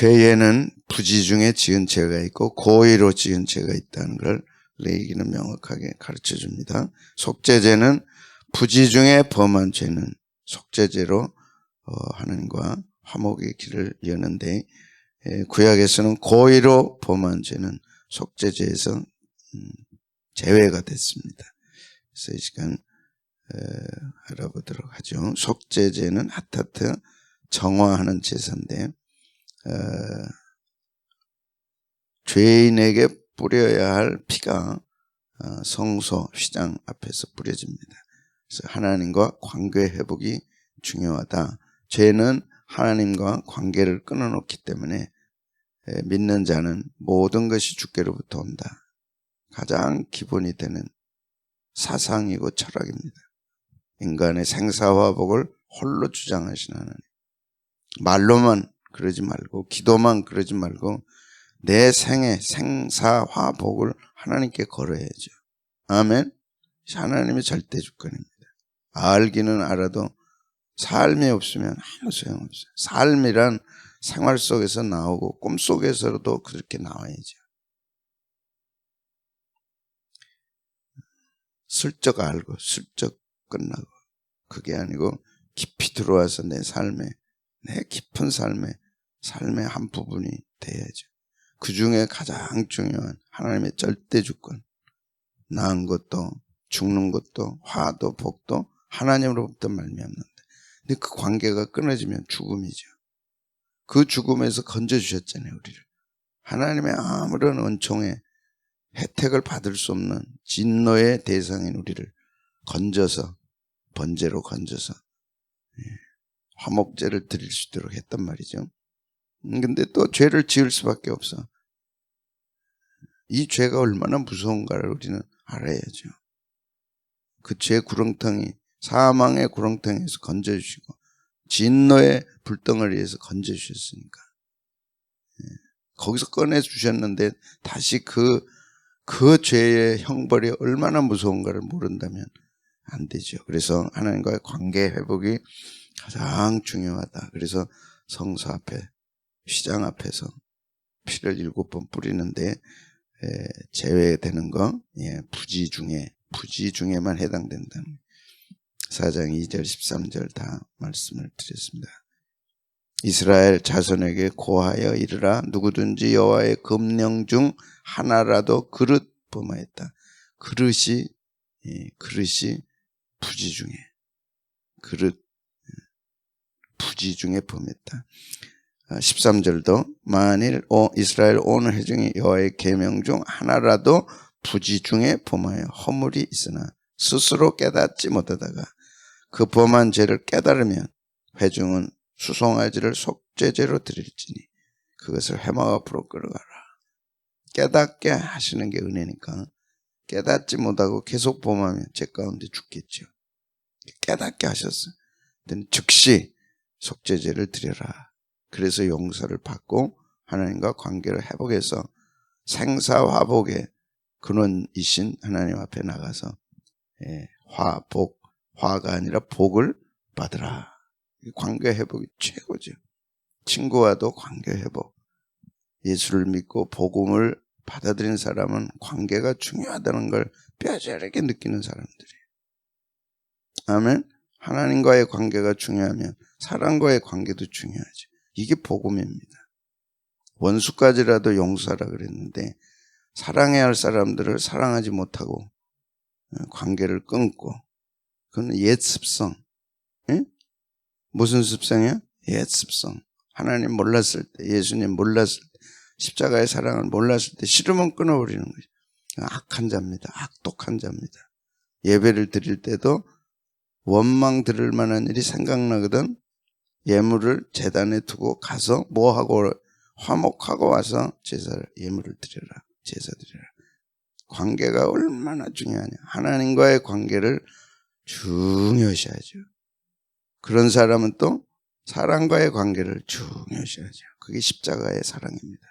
죄에는 부지 중에 지은 죄가 있고 고의로 지은 죄가 있다는 걸 레위기는 명확하게 가르쳐 줍니다. 속죄죄는 부지 중에 범한 죄는 속죄죄로 하나님과 화목의 길을 여는데, 구약에서는 고의로 범한 죄는 속죄죄에서 제외가 됐습니다. 그래서 이 시간 알아보도록 하죠. 속죄죄는 하타트, 정화하는 제사인데 죄인에게 뿌려야 할 피가 성소, 휘장 앞에서 뿌려집니다. 그래서 하나님과 관계 회복이 중요하다. 죄는 하나님과 관계를 끊어놓기 때문에 믿는 자는 모든 것이 주께로부터 온다. 가장 기본이 되는 사상이고 철학입니다. 인간의 생사화복을 홀로 주장하신 하나님. 말로만 그러지 말고, 기도만 그러지 말고 내 생의 생사화복을 하나님께 걸어야죠. 아멘. 하나님의 절대 주권입니다. 알기는 알아도 삶이 없으면 아무 소용없어요. 삶이란 생활 속에서 나오고 꿈속에서도 그렇게 나와야죠. 슬쩍 알고 슬쩍 끝나고, 그게 아니고 깊이 들어와서 내 삶에, 내 깊은 삶의 한 부분이 돼야죠. 그 중에 가장 중요한 하나님의 절대 주권, 낳은 것도 죽는 것도 화도 복도 하나님으로부터 말미암는데, 근데 그 관계가 끊어지면 죽음이죠. 그 죽음에서 건져주셨잖아요, 우리를. 하나님의 아무런 은총에 혜택을 받을 수 없는 진노의 대상인 우리를 건져서, 번제로 건져서 화목제를 드릴 수 있도록 했단 말이죠. 근데 또 죄를 지을 수밖에 없어. 이 죄가 얼마나 무서운가를 우리는 알아야죠. 그 죄 구렁텅이, 사망의 구렁텅이에서 건져주시고 진노의 불덩어리에서 건져주셨으니까 거기서 꺼내주셨는데 다시 그 죄의 형벌이 얼마나 무서운가를 모른다면 안 되죠. 그래서 하나님과의 관계 회복이 가장 중요하다. 그래서 성소 앞에, 휘장 앞에서 피를 7번 뿌리는데 제외되는 거, 부지 중에만 해당된다는 4장 2절 13절 다 말씀을 드렸습니다. 이스라엘 자손에게 고하여 이르라. 누구든지 여호와의 금령 중 하나라도 그릇 범하였다. 그릇이 부지 중에, 부지 중에 범했다. 13절도 만일 이스라엘 온 회중이 여호와의 계명 중 하나라도 부지 중에 범하여 허물이 있으나 스스로 깨닫지 못하다가 그 범한 죄를 깨달으면 회중은 수송아지를 속죄제로 드릴지니 그것을 회막 앞으로 끌어가라. 깨닫게 하시는 게 은혜니까 깨닫지 못하고 계속 범하면 죄 가운데 죽겠죠. 깨닫게 하셨어요. 즉시 속죄제를 드려라. 그래서 용서를 받고 하나님과 관계를 회복해서 생사화복의 근원이신 하나님 앞에 나가서 화가 아니라 복을 받으라. 관계 회복이 최고죠. 친구와도 관계 회복. 예수를 믿고 복음을 받아들인 사람은 관계가 중요하다는 걸 뼈저리게 느끼는 사람들이에요. 아멘. 하나님과의 관계가 중요하면 사람과의 관계도 중요하죠. 이게 복음입니다. 원수까지라도 용서하라 그랬는데 사랑해야 할 사람들을 사랑하지 못하고 관계를 끊고, 그건 옛 습성. 무슨 습성이야? 옛 습성. 하나님 몰랐을 때, 예수님 몰랐을 때, 십자가의 사랑을 몰랐을 때 싫으면 끊어버리는 거죠. 악한 자입니다. 악독한 자입니다. 예배를 드릴 때도 원망 들을 만한 일이 생각나거든. 예물을 제단에 두고 가서 뭐하고 화목하고 와서 예물을 드려라. 제사 드려라. 관계가 얼마나 중요하냐. 하나님과의 관계를 중요시하죠. 그런 사람은 또 사랑과의 관계를 중요시하죠. 그게 십자가의 사랑입니다.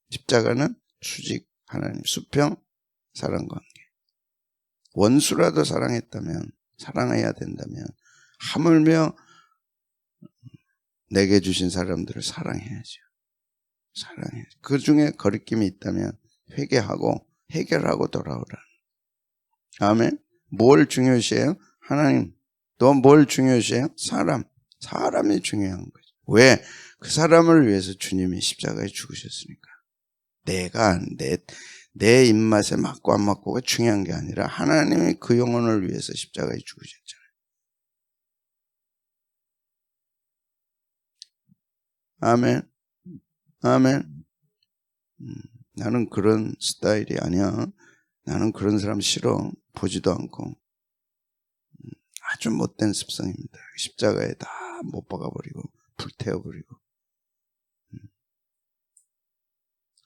십자가는 수직, 하나님, 수평, 사랑관계. 원수라도 사랑해야 된다면 하물며 내게 주신 사람들을 사랑해야죠. 사랑해. 그 중에 거리낌이 있다면 회개하고 해결하고 돌아오라. 아멘. 뭘 중요시해요? 하나님. 또 뭘 중요시해요? 사람이 중요한 거죠. 왜? 그 사람을 위해서 주님이 십자가에 죽으셨으니까. 내가 내 입맛에 맞고 안 맞고가 중요한 게 아니라 하나님이 그 영혼을 위해서 십자가에 죽으셨잖아요. 아멘. 아멘. 나는 그런 스타일이 아니야. 나는 그런 사람 싫어. 보지도 않고. 아주 못된 습성입니다. 십자가에 다 못 박아버리고 불태워버리고.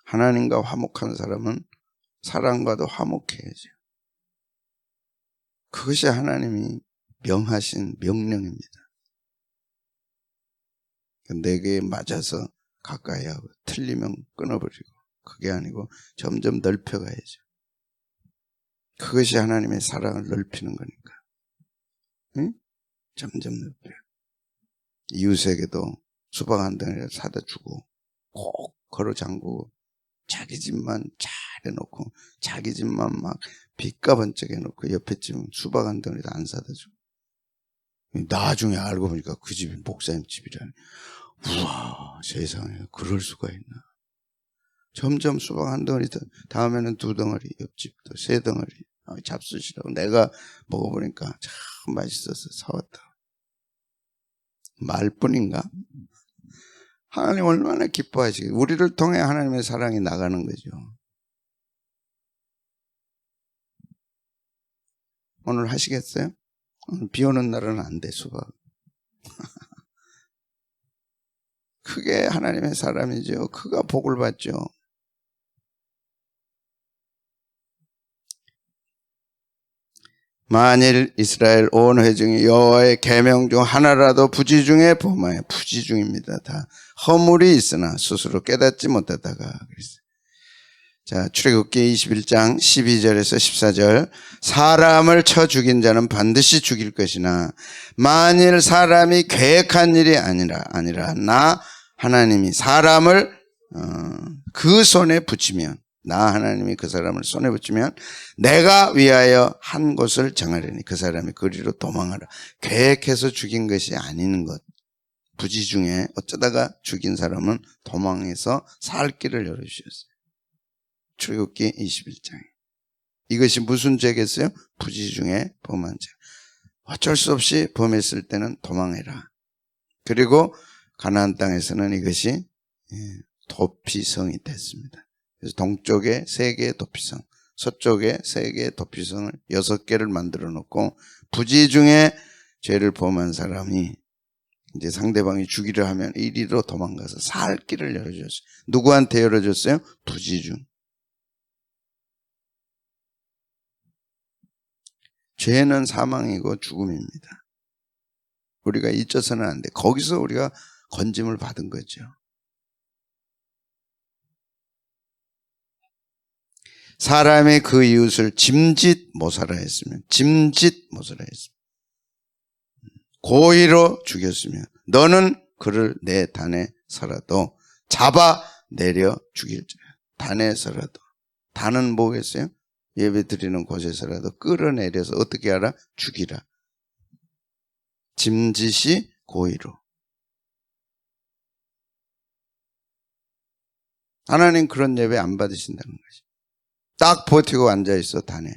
하나님과 화목한 사람은 사람과도 화목해야죠. 그것이 하나님이 명하신 명령입니다. 내게 맞아서 가까이 하고 틀리면 끊어버리고, 그게 아니고 점점 넓혀가야죠. 그것이 하나님의 사랑을 넓히는 거니까. 응? 점점 넓혀. 이웃에게도 수박 한 덩이를 사다 주고 꼭 걸어 잠그고 자기 집만 잘 해놓고 자기 집만 막 빛과 번쩍 해놓고 옆에 집은 수박 한 덩이도 안 사다 주고, 나중에 알고 보니까 그 집이 목사님 집이라니. 우와, 세상에 그럴 수가 있나. 점점 수박 한 덩어리, 다음에는 2덩어리, 옆집도 3덩어리. 잡수시라고 내가 먹어보니까 참 맛있어서 사왔다. 말뿐인가? 하나님 얼마나 기뻐하시겠어요. 우리를 통해 하나님의 사랑이 나가는 거죠. 오늘 하시겠어요? 오늘 비 오는 날은 안 돼, 수박. 그게 하나님의 사람이죠. 그가 복을 받죠. 만일 이스라엘 온 회중이 여호와의 계명 중 하나라도 부지 중에 범하여, 부지 중입니다. 다 허물이 있으나 스스로 깨닫지 못하다가 그랬어요. 자, 출애굽기 21장 12절에서 14절. 사람을 쳐 죽인 자는 반드시 죽일 것이나 만일 사람이 계획한 일이 아니라 나 하나님이 사람을 그 손에 붙이면, 나 하나님이 그 사람을 손에 붙이면 내가 위하여 한 곳을 정하려니 그 사람이 그리로 도망하라. 계획해서 죽인 것이 아닌 것. 부지 중에 어쩌다가 죽인 사람은 도망해서 살 길을 열어주셨어요. 출애굽기 21장에. 이것이 무슨 죄겠어요? 부지 중에 범한 죄. 어쩔 수 없이 범했을 때는 도망해라. 그리고 가나안 땅에서는 이것이 도피성이 됐습니다. 그래서 동쪽에 3개의 도피성, 서쪽에 3개의 도피성을 6개를 만들어 놓고, 부지 중에 죄를 범한 사람이 이제 상대방이 죽이려 하면 이리로 도망가서 살 길을 열어줬어요. 누구한테 열어줬어요? 부지 중. 죄는 사망이고 죽음입니다. 우리가 잊어서는 안 돼. 거기서 우리가 건짐을 받은 거죠. 사람이 그 이웃을 짐짓 못하라 했으면, 짐짓 못하라 했으면, 고의로 죽였으면 너는 그를 내 단에 서라도 잡아 내려 죽일지라. 단에 서라도. 단은 뭐겠어요? 예배 드리는 곳에서라도 끌어내려서 어떻게 하라? 죽이라. 짐짓이 고의로. 하나님 그런 예배 안 받으신다는 거죠. 딱 버티고 앉아있어, 단에.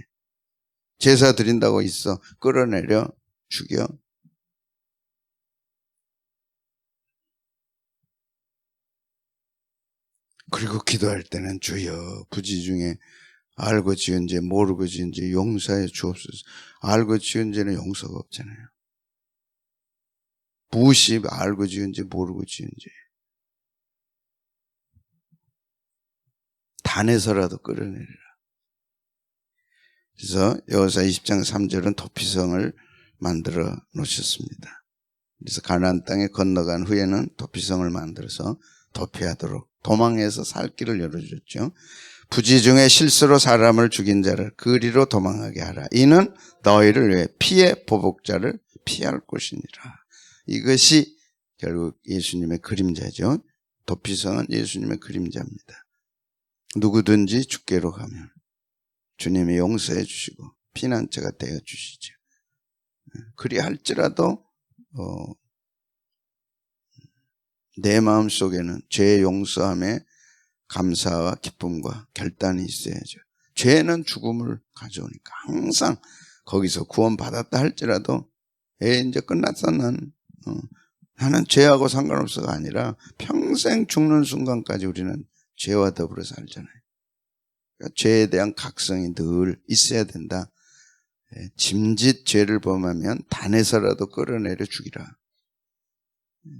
제사 드린다고 있어. 끌어내려 죽여. 그리고 기도할 때는 주여, 부지 중에 알고 지은 죄 모르고 지은 죄 용서해 주옵소서. 알고 지은 죄는 용서가 없잖아요. 무시, 알고 지은 죄 모르고 지은 죄. 단에서라도 끌어내리라. 그래서 여호수아 20장 3절은 도피성을 만들어 놓으셨습니다. 그래서 가나안 땅에 건너간 후에는 도피성을 만들어서 도피하도록, 도망해서 살 길을 열어줬죠. 부지 중에 실수로 사람을 죽인 자를 그리로 도망하게 하라. 이는 너희를 위해 피의 보복자를 피할 것이니라. 이것이 결국 예수님의 그림자죠. 도피성은 예수님의 그림자입니다. 누구든지 주께로 가면 주님이 용서해 주시고 피난처가 되어 주시죠. 그리할지라도 내 마음속에는 죄 용서함에 감사와 기쁨과 결단이 있어야죠. 죄는 죽음을 가져오니까 항상 거기서 구원받았다 할지라도 이제 끝났어 나는 죄하고 상관없어가 아니라 평생 죽는 순간까지 우리는 죄와 더불어 살잖아요. 그러니까 죄에 대한 각성이 늘 있어야 된다. 짐짓 죄를 범하면 단에서라도 끌어내려 죽이라.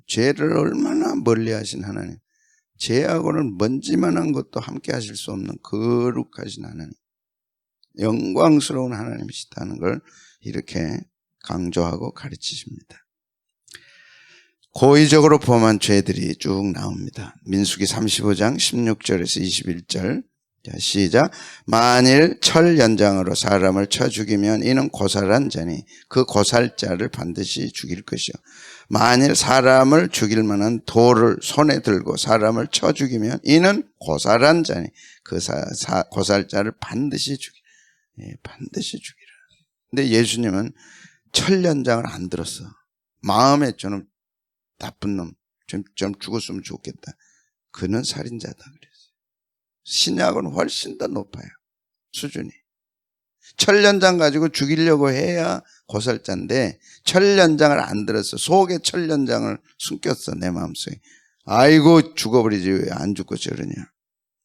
죄를 얼마나 멀리 하신 하나님, 죄하고는 먼지만한 것도 함께 하실 수 없는 거룩하신 하나님, 영광스러운 하나님이시다는 걸 이렇게 강조하고 가르치십니다. 고의적으로 범한 죄들이 쭉 나옵니다. 민수기 35장 16절에서 21절. 자, 시작. 만일 철 연장으로 사람을 쳐 죽이면 이는 고살한 자니 그 고살자를 반드시 죽일 것이요. 만일 사람을 죽일 만한 돌을 손에 들고 사람을 쳐 죽이면 이는 고살한 자니 그 고살자를 반드시 반드시 죽이라. 근데 예수님은 철 연장을 안 들었어. 마음에 저는 나쁜 놈, 좀 죽었으면 좋겠다. 그는 살인자다 그랬어요. 신약은 훨씬 더 높아요. 수준이. 철연장 가지고 죽이려고 해야 고살자인데 철연장을 안 들었어. 속에 철연장을 숨겼어. 내 마음속에. 아이고 죽어버리지 왜 안 죽고 저러냐.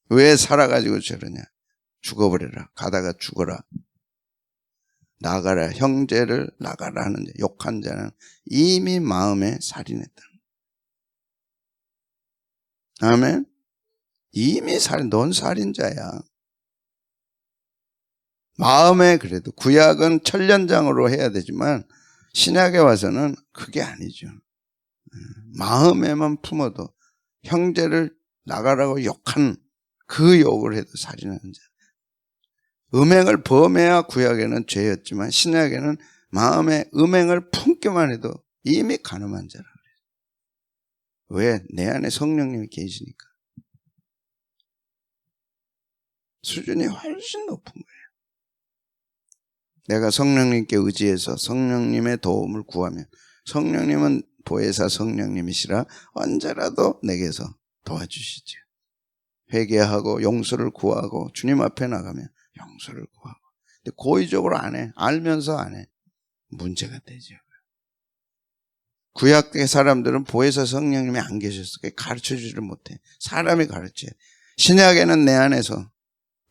왜 살아가지고 저러냐. 죽어버려라. 가다가 죽어라. 나가라. 형제를 나가라 하는 욕한 자는 이미 마음에 살인했다. 아멘. 이미 넌 살인자야. 마음에 그래도 구약은 철연장으로 해야 되지만 신약에 와서는 그게 아니죠. 마음에만 품어도 형제를 나가라고 욕한 그 욕을 해도 살인하는 자. 음행을 범해야 구약에는 죄였지만 신약에는 마음에 음행을 품기만 해도 이미 간음한 자라 그래요. 왜? 내 안에 성령님이 계시니까. 수준이 훨씬 높은 거예요. 내가 성령님께 의지해서 성령님의 도움을 구하면 성령님은 보혜사 성령님이시라 언제라도 내게서 도와주시죠. 회개하고 용서를 구하고 주님 앞에 나가면 용서를 구하고. 근데 고의적으로 안 해. 알면서 안 해. 문제가 되죠. 구약의 사람들은 보혜사 성령님이 안 계셨어. 가르쳐주지를 못해. 사람이 가르쳐요. 신약에는 내 안에서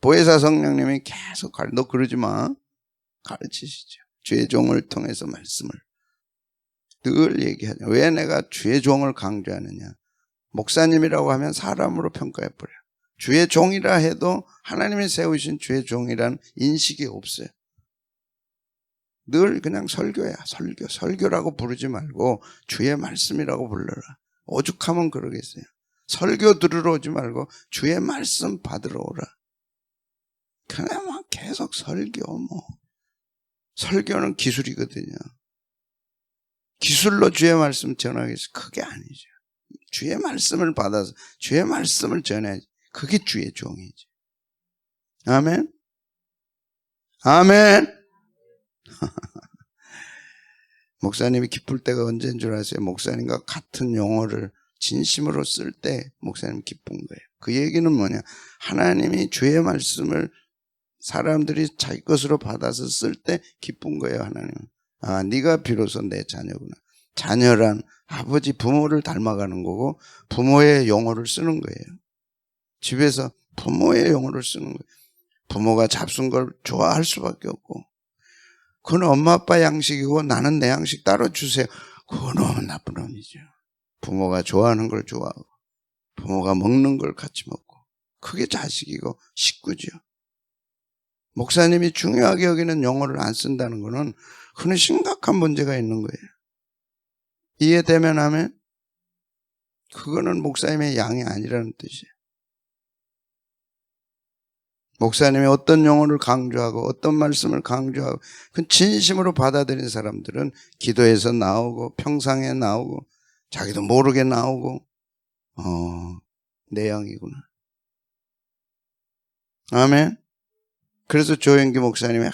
보혜사 성령님이 계속 너 그러지 마. 가르치시죠. 주의 종을 통해서 말씀을 늘 얘기하죠. 왜 내가 주의 종을 강조하느냐. 목사님이라고 하면 사람으로 평가해버려. 주의 종이라 해도 하나님이 세우신 주의 종이란 인식이 없어요. 늘 그냥 설교야. 설교라고 부르지 말고 주의 말씀이라고 불러라. 오죽하면 그러겠어요. 설교 들으러 오지 말고 주의 말씀 받으러 오라. 그냥 막 계속 설교 설교는 기술이거든요. 기술로 주의 말씀 전하겠어. 그게 아니죠. 주의 말씀을 받아서 주의 말씀을 전해야지. 그게 주의 종이지. 아멘. 아멘. 목사님이 기쁠 때가 언제인 줄 아세요? 목사님과 같은 용어를 진심으로 쓸 때 목사님 기쁜 거예요. 그 얘기는 뭐냐? 하나님이 주의 말씀을 사람들이 자기 것으로 받아서 쓸 때 기쁜 거예요. 하나님은. 아, 네가 비로소 내 자녀구나. 자녀란 아버지 부모를 닮아가는 거고 부모의 용어를 쓰는 거예요. 집에서 부모의 용어를 쓰는 거예요. 부모가 잡순 걸 좋아할 수밖에 없고 그건 엄마 아빠 양식이고 나는 내 양식 따로 주세요. 그건 너무 나쁜 놈이죠. 부모가 좋아하는 걸 좋아하고 부모가 먹는 걸 같이 먹고 그게 자식이고 식구죠. 목사님이 중요하게 여기는 용어를 안 쓴다는 거는 그건 심각한 문제가 있는 거예요. 이해되면 하면 그거는 목사님의 양이 아니라는 뜻이에요. 목사님이 어떤 용어를 강조하고 어떤 말씀을 강조하고 그 진심으로 받아들인 사람들은 기도에서 나오고 평상에 나오고 자기도 모르게 나오고 내 영이구나. 아멘. 그래서 조영기 목사님이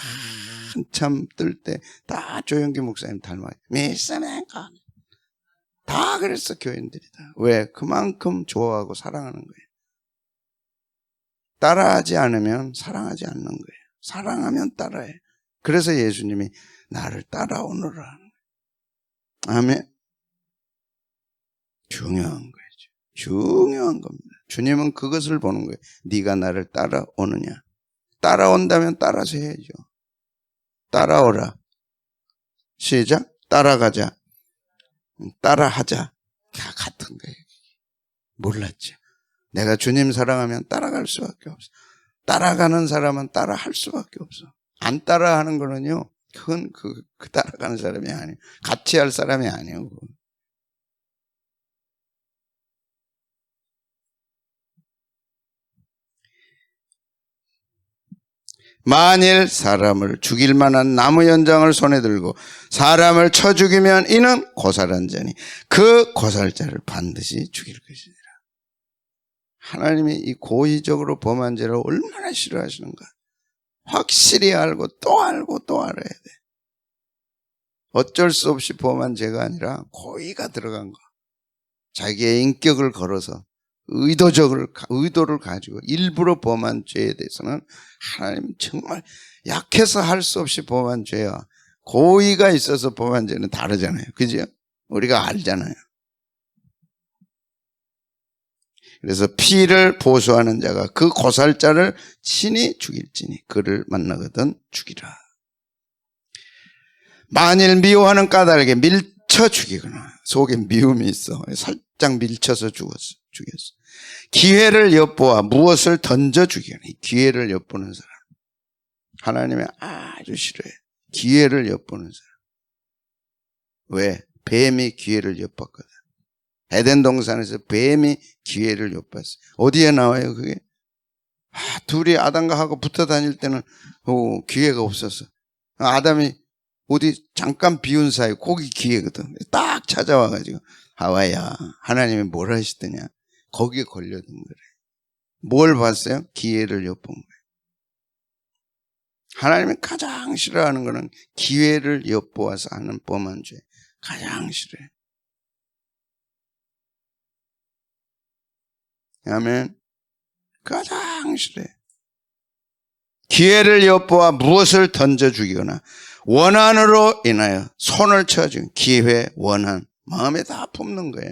한참 뜰 때 다 조영기 목사님 닮아요. 미스맨가 다 그랬어, 교인들이 다. 왜? 그만큼 좋아하고 사랑하는 거예요. 따라하지 않으면 사랑하지 않는 거예요. 사랑하면 따라해. 그래서 예수님이 나를 따라오너라. 아멘. 중요한 거예요. 중요한 겁니다. 주님은 그것을 보는 거예요. 네가 나를 따라오느냐. 따라온다면 따라서 해야죠. 따라오라. 시작. 따라가자. 따라하자. 다 같은 거예요. 몰랐죠. 내가 주님 사랑하면 따라갈 수밖에 없어. 따라가는 사람은 따라할 수밖에 없어. 안 따라하는 거는요, 그건 그 따라가는 사람이 아니에요. 같이 할 사람이 아니에요. 그건. 만일 사람을 죽일 만한 나무 연장을 손에 들고 사람을 쳐 죽이면 이는 고살한 자니 그 고살자를 반드시 죽일 것이니라. 하나님이 이 고의적으로 범한 죄를 얼마나 싫어하시는가. 확실히 알고 또 알고 또 알아야 돼. 어쩔 수 없이 범한 죄가 아니라 고의가 들어간 거. 자기의 인격을 걸어서 의도를 가지고 일부러 범한 죄에 대해서는 하나님 정말 약해서 할 수 없이 범한 죄와 고의가 있어서 범한 죄는 다르잖아요. 그죠? 우리가 알잖아요. 그래서 피를 보수하는 자가 그 고살자를 친히 죽일지니 그를 만나거든 죽이라. 만일 미워하는 까닭에 밀쳐 죽이거나 속에 미움이 있어 살짝 밀쳐서 죽였어. 기회를 엿보아 무엇을 던져 죽이거나. 기회를 엿보는 사람 하나님이 아주 싫어해. 기회를 엿보는 사람. 왜? 뱀이 기회를 엿봤거든. 에덴 동산에서 뱀이 기회를 엿봤어. 어디에 나와요 그게? 둘이 아담과 하고 붙어 다닐 때는 기회가 없었어. 아담이 어디 잠깐 비운 사이 거기 기회거든. 딱 찾아와가지고 하와야 하나님이 뭘 하시더냐. 거기에 걸려든 거래. 뭘 봤어요? 기회를 엿본 거예요. 하나님이 가장 싫어하는 거는 기회를 엿보아서 하는 범한 죄. 가장 싫어해. 아멘. 가장 싫어해. 기회를 엿보아 무엇을 던져 죽이거나 원한으로 인하여 손을 쳐 죽이는 기회, 원한. 마음에 다 품는 거예요.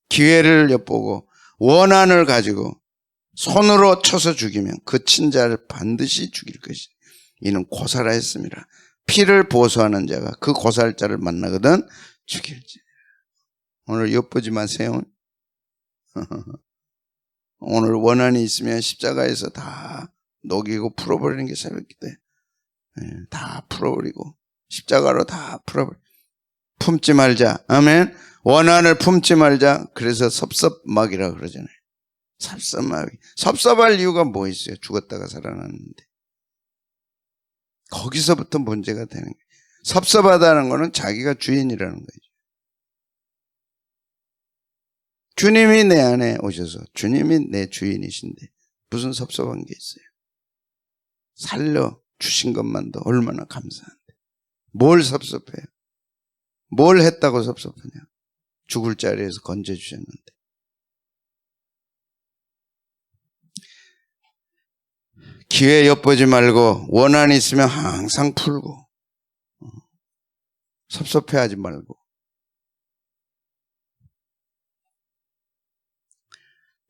기회를 엿보고 원한을 가지고 손으로 쳐서 죽이면 그 친자를 반드시 죽일 것이다. 이는 고살하였습니다. 피를 보수하는 자가 그 고살자를 만나거든 죽일지. 오늘 엿보지 마세요. 오늘 원한이 있으면 십자가에서 다 녹이고 풀어버리는 게 새벽기도 해. 다 풀어버리고 십자가로 다 풀어버려. 품지 말자. 아멘. 원한을 품지 말자. 그래서 섭섭막이라 그러잖아요. 섭섭막이. 섭섭할 이유가 뭐 있어요? 죽었다가 살아났는데. 거기서부터 문제가 되는 거예요. 섭섭하다는 거는 자기가 주인이라는 거죠. 주님이 내 안에 오셔서 주님이 내 주인이신데 무슨 섭섭한 게 있어요? 살려주신 것만도 얼마나 감사한데. 뭘 섭섭해요? 뭘 했다고 섭섭하냐? 죽을 자리에서 건져주셨는데. 기회 엿보지 말고 원한이 있으면 항상 풀고 섭섭해하지 말고.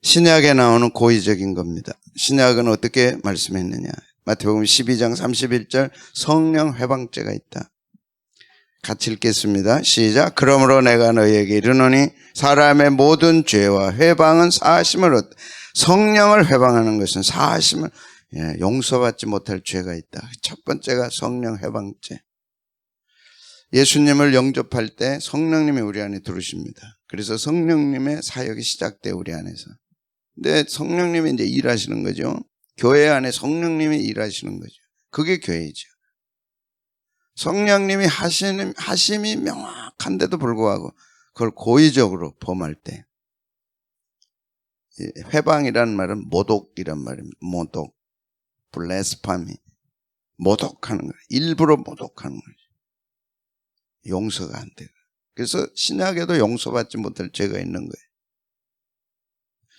신약에 나오는 고의적인 겁니다. 신약은 어떻게 말씀했느냐. 마태복음 12장 31절 성령 회방죄가 있다. 같이 읽겠습니다. 시작. 그러므로 내가 너희에게 이르노니 사람의 모든 죄와 회방은 사하심을 얻다. 성령을 회방하는 것은 사하심을 용서받지 못할 죄가 있다. 첫 번째가 성령 회방죄. 예수님을 영접할 때 성령님이 우리 안에 들어오십니다. 그래서 성령님의 사역이 시작돼 우리 안에서. 근데 성령님이 이제 일하시는 거죠. 교회 안에 성령님이 일하시는 거죠. 그게 교회죠. 성령님이 하심이 명확한데도 불구하고 그걸 고의적으로 범할 때 회방이라는 말은 모독이란 말입니다. 모독, 블레스파미, 모독하는 거예요. 일부러 모독하는 거예요. 용서가 안 돼요. 그래서 신약에도 용서받지 못할 죄가 있는 거예요.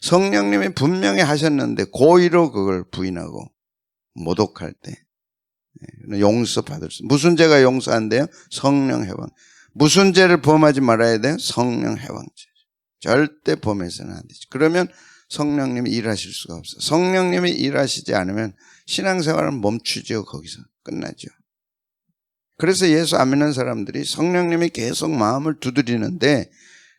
성령님이 분명히 하셨는데 고의로 그걸 부인하고 모독할 때 용서받을 수. 무슨 죄가 용서 안 돼요? 성령 해방. 무슨 죄를 범하지 말아야 돼요? 성령 해방죄. 절대 범해서는 안 되죠. 그러면 성령님이 일하실 수가 없어요. 성령님이 일하시지 않으면 신앙생활은 멈추죠. 거기서 끝나죠. 그래서 예수 안 믿는 사람들이 성령님이 계속 마음을 두드리는데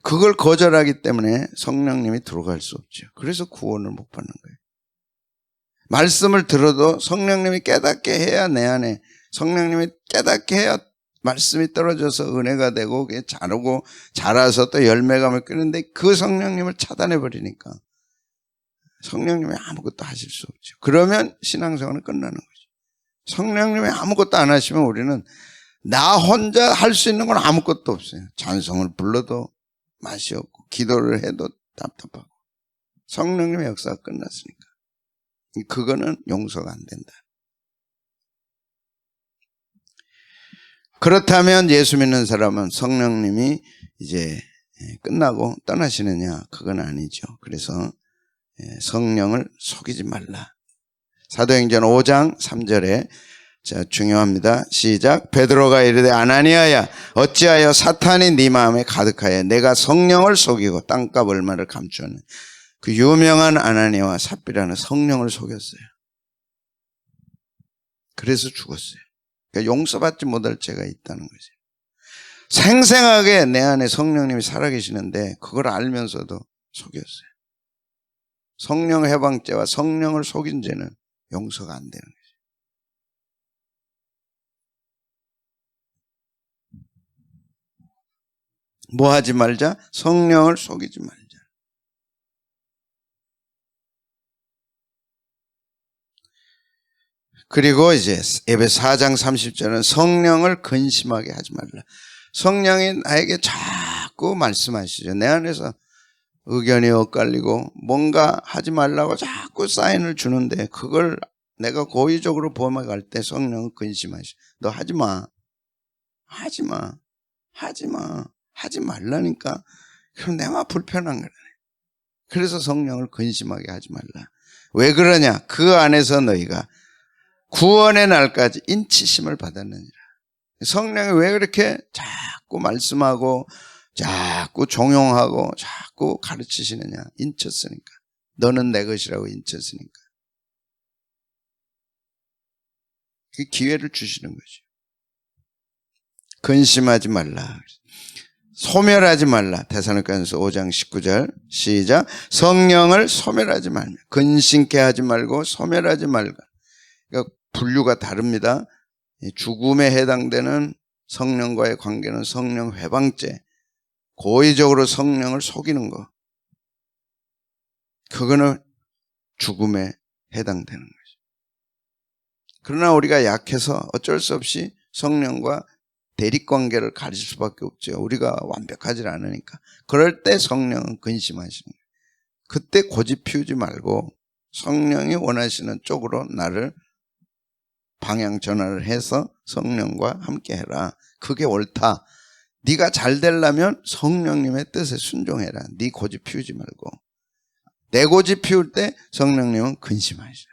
그걸 거절하기 때문에 성령님이 들어갈 수 없죠. 그래서 구원을 못 받는 거예요. 말씀을 들어도 성령님이 깨닫게 해야 내 안에, 성령님이 깨닫게 해야 말씀이 떨어져서 은혜가 되고 자르고 자라서 또 열매가 맺히는데 그 성령님을 차단해 버리니까 성령님이 아무것도 하실 수 없죠. 그러면 신앙생활은 끝나는 거죠. 성령님이 아무것도 안 하시면 우리는 나 혼자 할 수 있는 건 아무것도 없어요. 찬송을 불러도 맛이 없고 기도를 해도 답답하고 성령님의 역사가 끝났으니까 그거는 용서가 안 된다. 그렇다면 예수 믿는 사람은 성령님이 이제 끝나고 떠나시느냐? 그건 아니죠. 그래서 성령을 속이지 말라. 사도행전 5장 3절에 자, 중요합니다. 시작. 베드로가 이르되 아나니아야 어찌하여 사탄이 네 마음에 가득하여 내가 성령을 속이고 땅값 얼마를 감추었느냐. 그 유명한 아나니아와 삽비라는 성령을 속였어요. 그래서 죽었어요. 그러니까 용서받지 못할 죄가 있다는 거죠. 생생하게 내 안에 성령님이 살아계시는데 그걸 알면서도 속였어요. 성령 해방죄와 성령을 속인 죄는 용서가 안 되는 거죠. 뭐 하지 말자? 성령을 속이지 말자. 그리고 이제 에베소 4장 30절은 성령을 근심하게 하지 말라. 성령이 나에게 자꾸 말씀하시죠. 내 안에서 의견이 엇갈리고 뭔가 하지 말라고 자꾸 사인을 주는데 그걸 내가 고의적으로 범해갈 때 성령은 근심하시죠. 너 하지 마. 하지 마. 하지 마. 하지 말라니까. 그럼 내가 불편한 거네. 그래서 성령을 근심하게 하지 말라. 왜 그러냐? 그 안에서 너희가 구원의 날까지 인치심을 받았느니라. 성령이 왜 그렇게 자꾸 말씀하고 자꾸 종용하고 자꾸 가르치시느냐? 인쳤으니까. 너는 내 것이라고 인쳤으니까. 그 기회를 주시는 거죠. 근심하지 말라. 소멸하지 말라. 데살로니가전서 5장 19절 시작. 성령을 소멸하지 말며 근심케 하지 말고 소멸하지 말고. 그러니까 분류가 다릅니다. 죽음에 해당되는 성령과의 관계는 성령 회방죄, 고의적으로 성령을 속이는 거, 그거는 죽음에 해당되는 거죠. 그러나 우리가 약해서 어쩔 수 없이 성령과 대립관계를 가질 수밖에 없죠. 우리가 완벽하지 않으니까. 그럴 때 성령은 근심하시는 거예요. 그때 고집 피우지 말고 성령이 원하시는 쪽으로 나를 방향 전환을 해서 성령과 함께 해라. 그게 옳다. 네가 잘 되려면 성령님의 뜻에 순종해라. 네 고집 피우지 말고. 내 고집 피울 때 성령님은 근심하시라.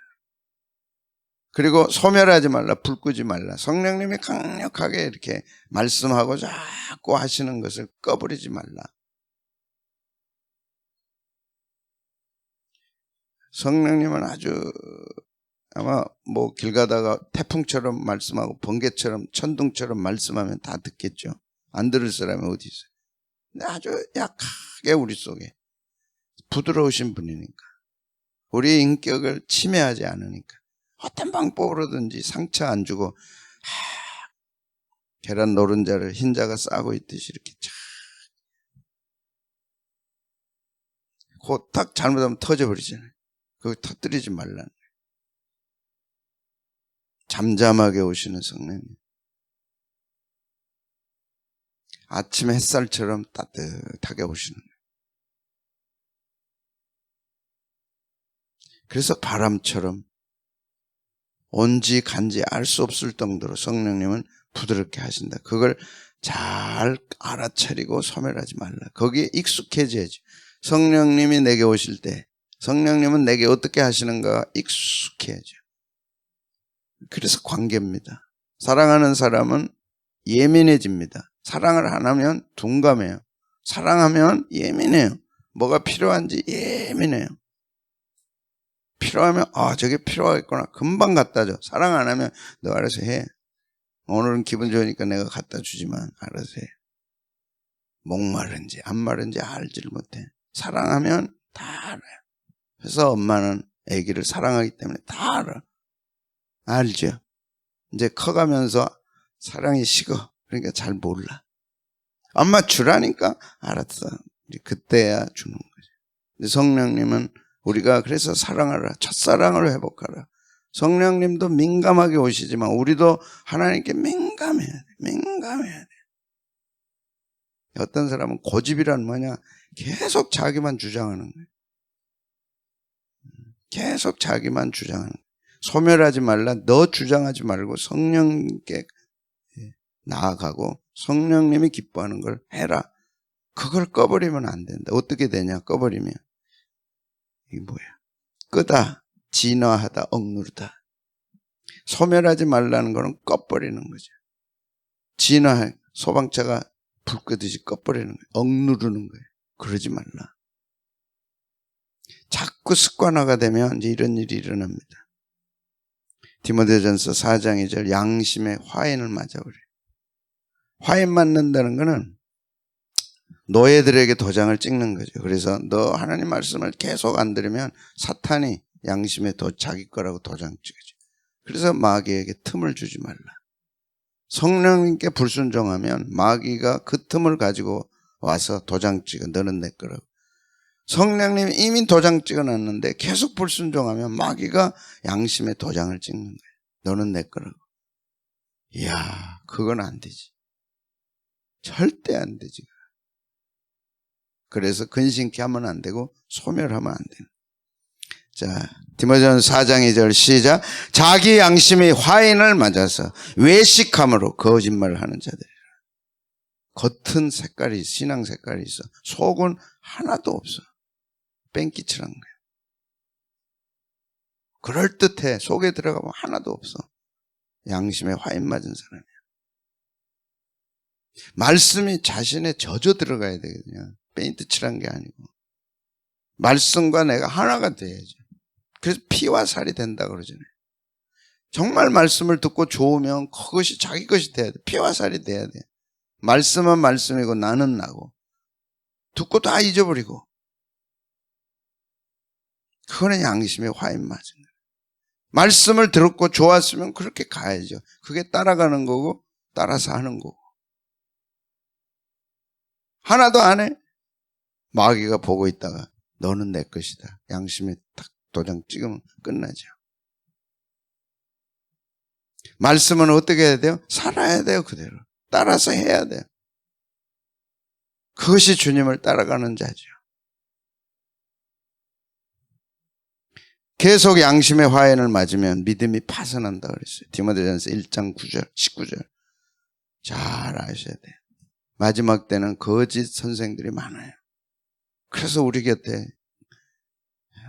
그리고 소멸하지 말라. 불 끄지 말라. 성령님이 강력하게 이렇게 말씀하고 자꾸 하시는 것을 꺼버리지 말라. 성령님은 아주 아마 뭐 길 가다가 태풍처럼 말씀하고 번개처럼 천둥처럼 말씀하면 다 듣겠죠. 안 들을 사람이 어디 있어요. 근데 아주 약하게 우리 속에 부드러우신 분이니까. 우리의 인격을 침해하지 않으니까. 어떤 방법으로든지 상처 안 주고 계란 노른자를 흰자가 싸고 있듯이 이렇게 쫙 곧 딱 잘못하면 터져버리잖아요. 그거 터뜨리지 말라는 거예요. 잠잠하게 오시는 성령님. 아침 햇살처럼 따뜻하게 오시는 거예요. 그래서 바람처럼 온지 간지 알 수 없을 정도로 성령님은 부드럽게 하신다. 그걸 잘 알아차리고 소멸하지 말라. 거기에 익숙해져야지. 성령님이 내게 오실 때 성령님은 내게 어떻게 하시는가 익숙해야죠. 그래서 관계입니다. 사랑하는 사람은 예민해집니다. 사랑을 안 하면 둔감해요. 사랑하면 예민해요. 뭐가 필요한지 예민해요. 필요하면 저게 필요하겠구나. 금방 갖다 줘. 사랑 안 하면 너 알아서 해. 오늘은 기분 좋으니까 내가 갖다 주지만 알아서 해. 목마른지 안 마른지 알지를 못해. 사랑하면 다 알아요. 그래서 엄마는 아기를 사랑하기 때문에 다 알아. 알죠? 이제 커가면서 사랑이 식어. 그러니까 잘 몰라. 엄마 주라니까 알았어. 이제 그때야 주는 거죠. 성령님은 우리가 그래서 사랑하라. 첫사랑을 회복하라. 성령님도 민감하게 오시지만 우리도 하나님께 민감해야 돼. 민감해야 돼. 어떤 사람은 고집이란 뭐냐? 계속 자기만 주장하는 거예요. 계속 자기만 주장하는 거예요. 소멸하지 말라. 너 주장하지 말고 성령님께 나아가고 성령님이 기뻐하는 걸 해라. 그걸 꺼버리면 안 된다. 어떻게 되냐? 꺼버리면 이게 뭐야? 끄다, 진화하다, 억누르다. 소멸하지 말라는 거는 꺼버리는 거죠. 진화, 소방차가 불 끄듯이 꺼버리는 거예요. 억누르는 거예요. 그러지 말라. 자꾸 습관화가 되면 이제 이런 일이 일어납니다. 디모데전서 4장 2절 양심의 화인을 맞아버려요. 화인 맞는다는 거는 노예들에게 도장을 찍는 거죠. 그래서 너 하나님 말씀을 계속 안 들으면 사탄이 양심에 자기 거라고 도장 찍어줘. 그래서 마귀에게 틈을 주지 말라. 성령님께 불순종하면 마귀가 그 틈을 가지고 와서 도장 찍어. 너는 내 거라고. 성령님이 이미 도장 찍어놨는데 계속 불순종하면 마귀가 양심에 도장을 찍는 거예요. 너는 내 거라고. 이야, 그건 안 되지. 절대 안 되지. 그래서 근심케 하면 안 되고 소멸하면 안 되는. 자, 디모데전서 4장 2절 시작. 자기 양심이 화인을 맞아서 외식함으로 거짓말을 하는 자들이라. 겉은 색깔이 신앙 색깔이 있어. 속은 하나도 없어. 뺑기칠한 거예요. 그럴듯해. 속에 들어가면 하나도 없어. 양심에 화인 맞은 사람이야. 말씀이 자신에 젖어 들어가야 되거든요. 페인트 칠한 게 아니고. 말씀과 내가 하나가 돼야죠. 그래서 피와 살이 된다 그러잖아요. 정말 말씀을 듣고 좋으면 그것이 자기 것이 돼야 돼. 피와 살이 돼야 돼. 말씀은 말씀이고 나는 나고. 듣고 다 잊어버리고. 그거는 양심의 화인 맞은 거예요. 말씀을 들었고 좋았으면 그렇게 가야죠. 그게 따라가는 거고 따라서 하는 거고. 하나도 안 해. 마귀가 보고 있다가 너는 내 것이다. 양심에 딱 도장 찍으면 끝나죠. 말씀은 어떻게 해야 돼요? 살아야 돼요. 그대로. 따라서 해야 돼요. 그것이 주님을 따라가는 자죠. 계속 양심의 화인을 맞으면 믿음이 파산한다 그랬어요. 디모데전서 1장 9절, 19절. 잘 아셔야 돼요. 마지막 때는 거짓 선생들이 많아요. 그래서 우리 곁에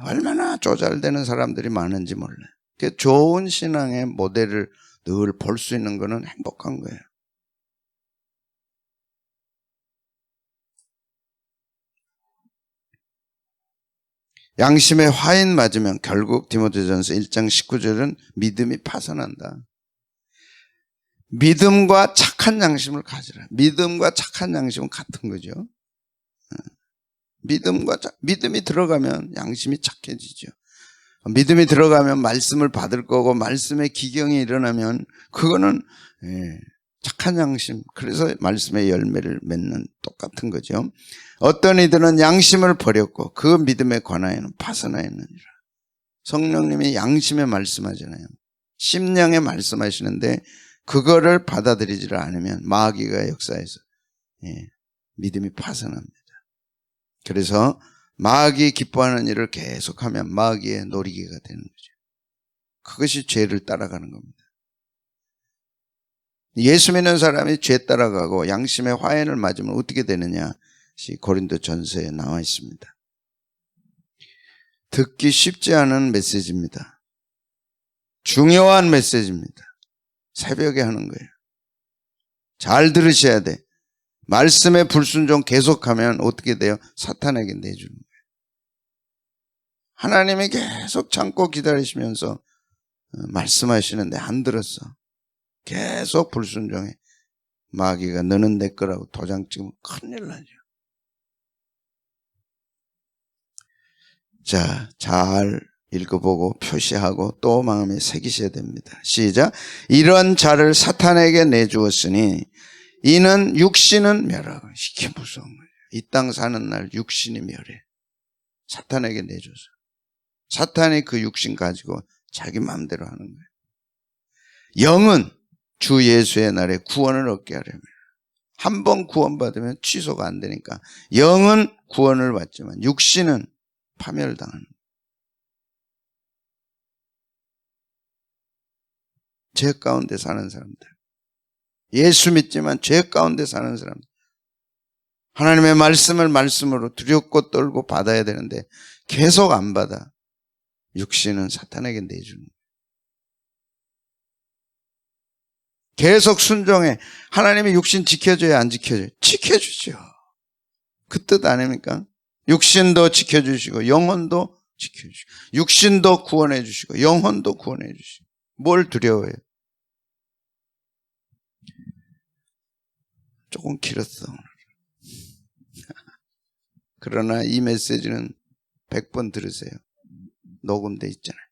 얼마나 조잘되는 사람들이 많은지 몰라요. 좋은 신앙의 모델을 늘 볼 수 있는 거는 행복한 거예요. 양심의 화인 맞으면 결국 디모데전서 1장 19절은 믿음이 파산한다. 믿음과 착한 양심을 가지라. 믿음과 착한 양심은 같은 거죠. 믿음이 들어가면 양심이 착해지죠. 믿음이 들어가면 말씀을 받을 거고 말씀의 기경이 일어나면 그거는 착한 양심. 그래서 말씀의 열매를 맺는 똑같은 거죠. 어떤 이들은 양심을 버렸고 그 믿음에 관하여는 파산하였느니라. 성령님이 양심에 말씀하잖아요. 심령에 말씀하시는데 그거를 받아들이지를 않으면 마귀가 역사해서 믿음이 파산합니다. 그래서 마귀 기뻐하는 일을 계속하면 마귀의 놀이기가 되는 거죠. 그것이 죄를 따라가는 겁니다. 예수 믿는 사람이 죄 따라가고 양심의 화해를 맞으면 어떻게 되느냐? 고린도전서에 나와 있습니다. 듣기 쉽지 않은 메시지입니다. 중요한 메시지입니다. 새벽에 하는 거예요. 잘 들으셔야 돼. 말씀의 불순종 계속하면 어떻게 돼요? 사탄에게 내주는 거예요. 하나님이 계속 참고 기다리시면서 말씀하시는데 안 들었어. 계속 불순종해. 마귀가 너는 내 거라고 도장 찍으면 큰일 나죠. 자, 잘 읽어보고 표시하고 또 마음에 새기셔야 됩니다. 시작. 이런 자를 사탄에게 내주었으니 이는 육신은 멸하고. 이게 무서운 거예요. 이 땅 사는 날 육신이 멸해. 사탄에게 내줘서. 사탄이 그 육신 가지고 자기 마음대로 하는 거예요. 영은 주 예수의 날에 구원을 얻게 하려면, 한 번 구원받으면 취소가 안 되니까 영은 구원을 받지만 육신은 파멸당하는 거예요. 죄 가운데 사는 사람들, 예수 믿지만 죄 가운데 사는 사람들, 하나님의 말씀을 말씀으로 두렵고 떨고 받아야 되는데 계속 안 받아. 육신은 사탄에게 내주는 거예요. 계속 순종해. 하나님의 육신 지켜줘야 안 지켜줘요? 지켜주죠. 그 뜻 아닙니까? 육신도 지켜주시고 영혼도 지켜주시고 육신도 구원해 주시고 영혼도 구원해 주시고. 뭘 두려워해요? 조금 길었어 오늘. 그러나 이 메시지는 100번 들으세요. 녹음돼 있잖아요.